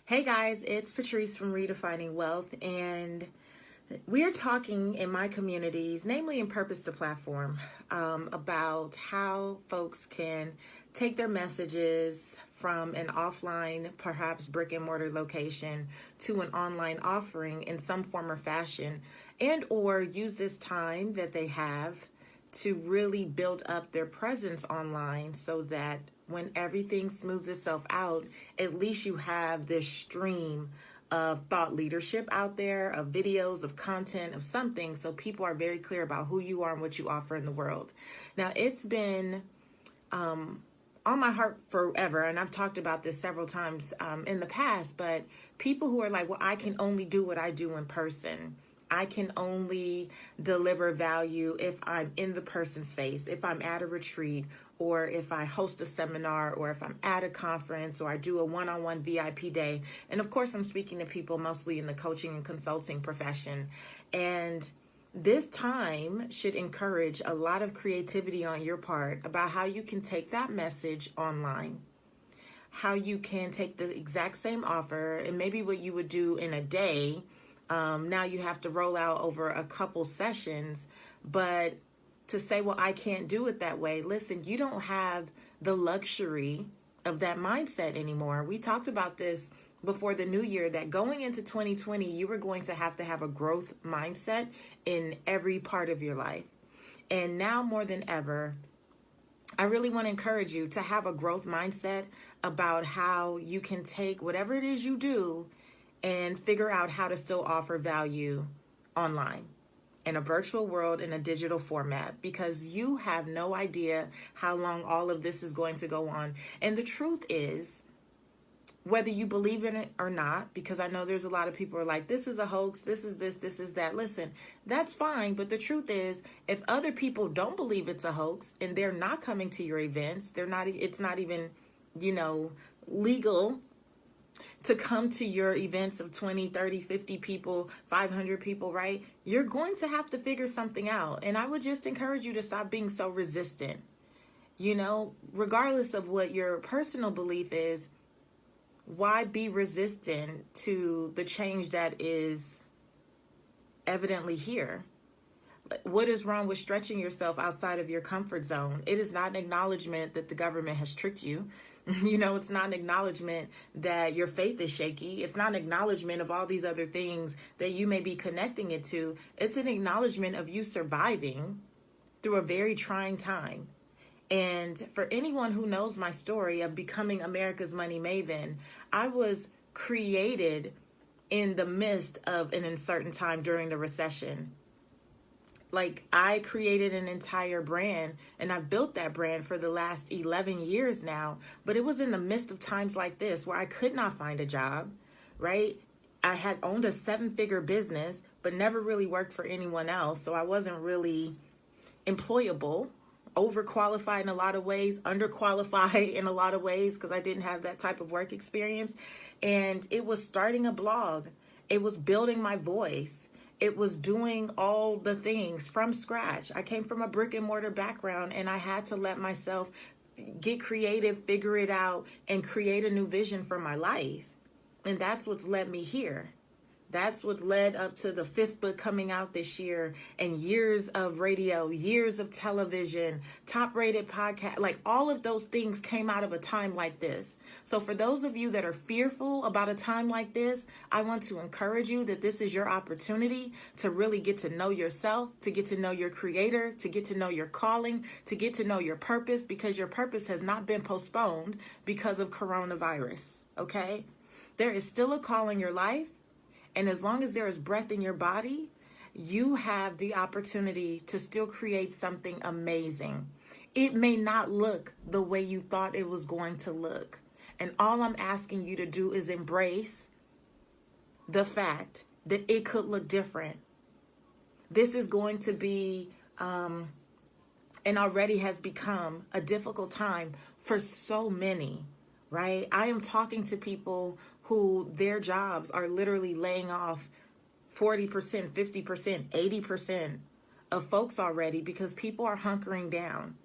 Hey guys, it's Patrice from Redefining Wealth, and we are talking in my communities, namely in Purpose to Platform, about how folks can take their messages from an offline, perhaps brick and mortar location to an online offering in some form or fashion, and or use this time that they have to really build up their presence online so that when everything smooths itself out, at least you have this stream of thought leadership out there, of videos, of content, of something, so people are very clear about who you are and what you offer in the world. Now, it's been on my heart forever, and I've talked about this several times in the past, but people who are like, well, I can only do what I do in person. I can only deliver value if I'm in the person's face, if I'm at a retreat, or if I host a seminar, or if I'm at a conference, or I do a one-on-one VIP day. And of course, I'm speaking to people mostly in the coaching and consulting profession. And this time should encourage a lot of creativity on your part about how you can take that message online, how you can take the exact same offer and maybe what you would do in a day. Now you have to roll out over a couple sessions, but to say, well, I can't do it that way. Listen, you don't have the luxury of that mindset anymore. We talked about this before the new year, that going into 2020, you were going to have a growth mindset in every part of your life. And now more than ever, I really want to encourage you to have a growth mindset about how you can take whatever it is you do and figure out how to still offer value online in a virtual world, in a digital format, because you have no idea how long all of this is going to go on. And the truth is, whether you believe in it or not, because I know there's a lot of people who are like, this is a hoax, this is this, this is that. Listen, that's fine. But the truth is, if other people don't believe it's a hoax and they're not coming to your events, it's not even, legal to come to your events of 20, 30, 50 people, 500 people, right? You're going to have to figure something out. And I would just encourage you to stop being so resistant. Regardless of what your personal belief is, why be resistant to the change that is evidently here? What is wrong with stretching yourself outside of your comfort zone? It is not an acknowledgement that the government has tricked you. It's not an acknowledgement that your faith is shaky. It's not an acknowledgement of all these other things that you may be connecting it to. It's an acknowledgement of you surviving through a very trying time. And for anyone who knows my story of becoming America's Money Maven, I was created in the midst of an uncertain time during the recession. Like, I created an entire brand, and I've built that brand for the last 11 years now, but it was in the midst of times like this where I could not find a job, right? I had owned a 7-figure business, but never really worked for anyone else, so I wasn't really employable, overqualified in a lot of ways, underqualified in a lot of ways because I didn't have that type of work experience. And it was starting a blog. It was building my voice. It was doing all the things from scratch. I came from a brick and mortar background, and I had to let myself get creative, figure it out, and create a new vision for my life. And that's what's led me here. That's what's led up to the 5th book coming out this year, and years of radio, years of television, top-rated podcast. Like, all of those things came out of a time like this. So for those of you that are fearful about a time like this, I want to encourage you that this is your opportunity to really get to know yourself, to get to know your creator, to get to know your calling, to get to know your purpose, because your purpose has not been postponed because of coronavirus, okay? There is still a call in your life. And as long as there is breath in your body, you have the opportunity to still create something amazing. It may not look the way you thought it was going to look. And all I'm asking you to do is embrace the fact that it could look different. This is going to be, and already has become, a difficult time for so many, right? I am talking to people who their jobs are literally laying off 40%, 50%, 80% of folks already because people are hunkering down.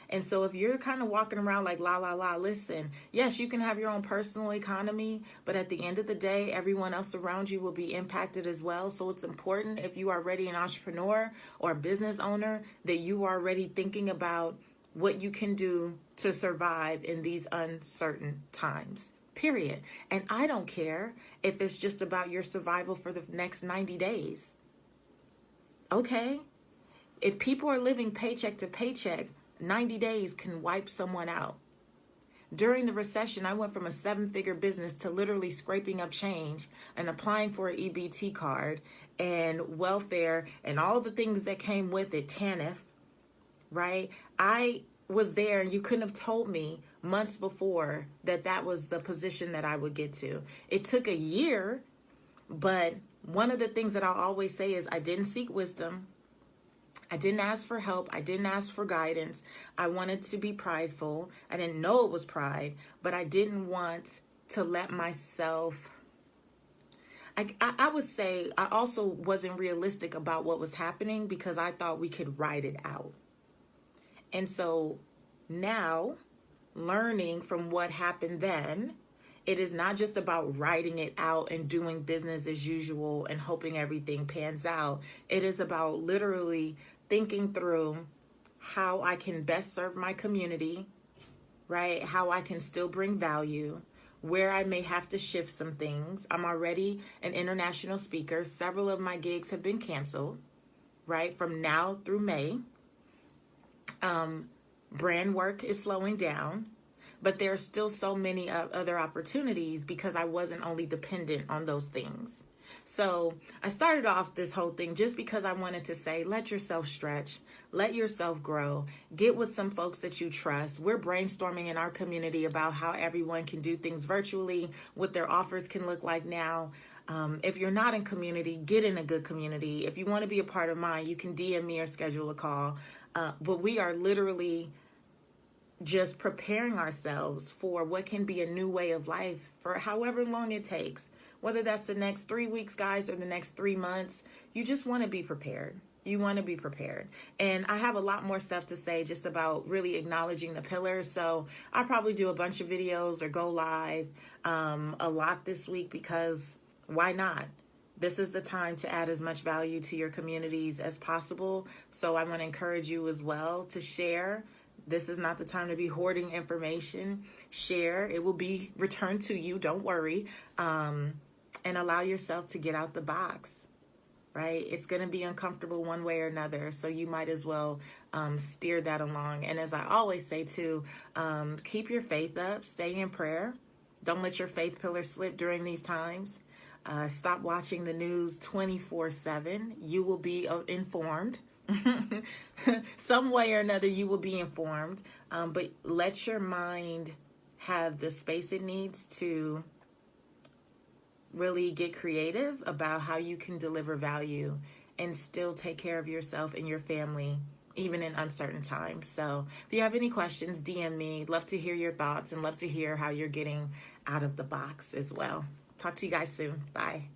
And so if you're kind of walking around like la la la, listen, yes, you can have your own personal economy, but at the end of the day, everyone else around you will be impacted as well. So it's important, if you are already an entrepreneur or a business owner, that you are already thinking about what you can do to survive in these uncertain times. Period. And I don't care if it's just about your survival for the next 90 days. Okay? If people are living paycheck to paycheck, 90 days can wipe someone out. During the recession, I went from a 7-figure business to literally scraping up change and applying for an EBT card and welfare and all the things that came with it, TANF, right? I was there, and you couldn't have told me months before that that was the position that I would get to. It took a year, but one of the things that I'll always say is I didn't seek wisdom. I didn't ask for help. I didn't ask for guidance. I wanted to be prideful. I didn't know it was pride, but I didn't want to let myself... I would say I also wasn't realistic about what was happening because I thought we could ride it out. And so now, learning from what happened then, it is not just about writing it out and doing business as usual and hoping everything pans out. It is about literally thinking through how I can best serve my community, right? How I can still bring value, where I may have to shift some things. I'm already an international speaker. Several of my gigs have been canceled, right? From now through May. Brand work is slowing down, but there are still so many other opportunities because I wasn't only dependent on those things. So I started off this whole thing just because I wanted to say, let yourself stretch, let yourself grow, get with some folks that you trust. We're brainstorming in our community about how everyone can do things virtually, what their offers can look like now. If you're not in community, get in a good community. If you want to be a part of mine, you can DM me or schedule a call. But we are literally just preparing ourselves for what can be a new way of life for however long it takes. Whether that's the next 3 weeks, guys, or the next 3 months, you just want to be prepared. You want to be prepared. And I have a lot more stuff to say just about really acknowledging the pillars. So I'll probably do a bunch of videos or go live a lot this week because why not? This is the time to add as much value to your communities as possible. So I want to encourage you as well to share. This is not the time to be hoarding information. Share. It will be returned to you. Don't worry. And allow yourself to get out the box, right? It's going to be uncomfortable one way or another. So you might as well steer that along. And as I always say too, keep your faith up. Stay in prayer. Don't let your faith pillar slip during these times. Stop watching the news 24/7. You will be informed. Some way or another, you will be informed. But let your mind have the space it needs to really get creative about how you can deliver value and still take care of yourself and your family, even in uncertain times. So if you have any questions, DM me. Love to hear your thoughts and love to hear how you're getting out of the box as well. Talk to you guys soon. Bye.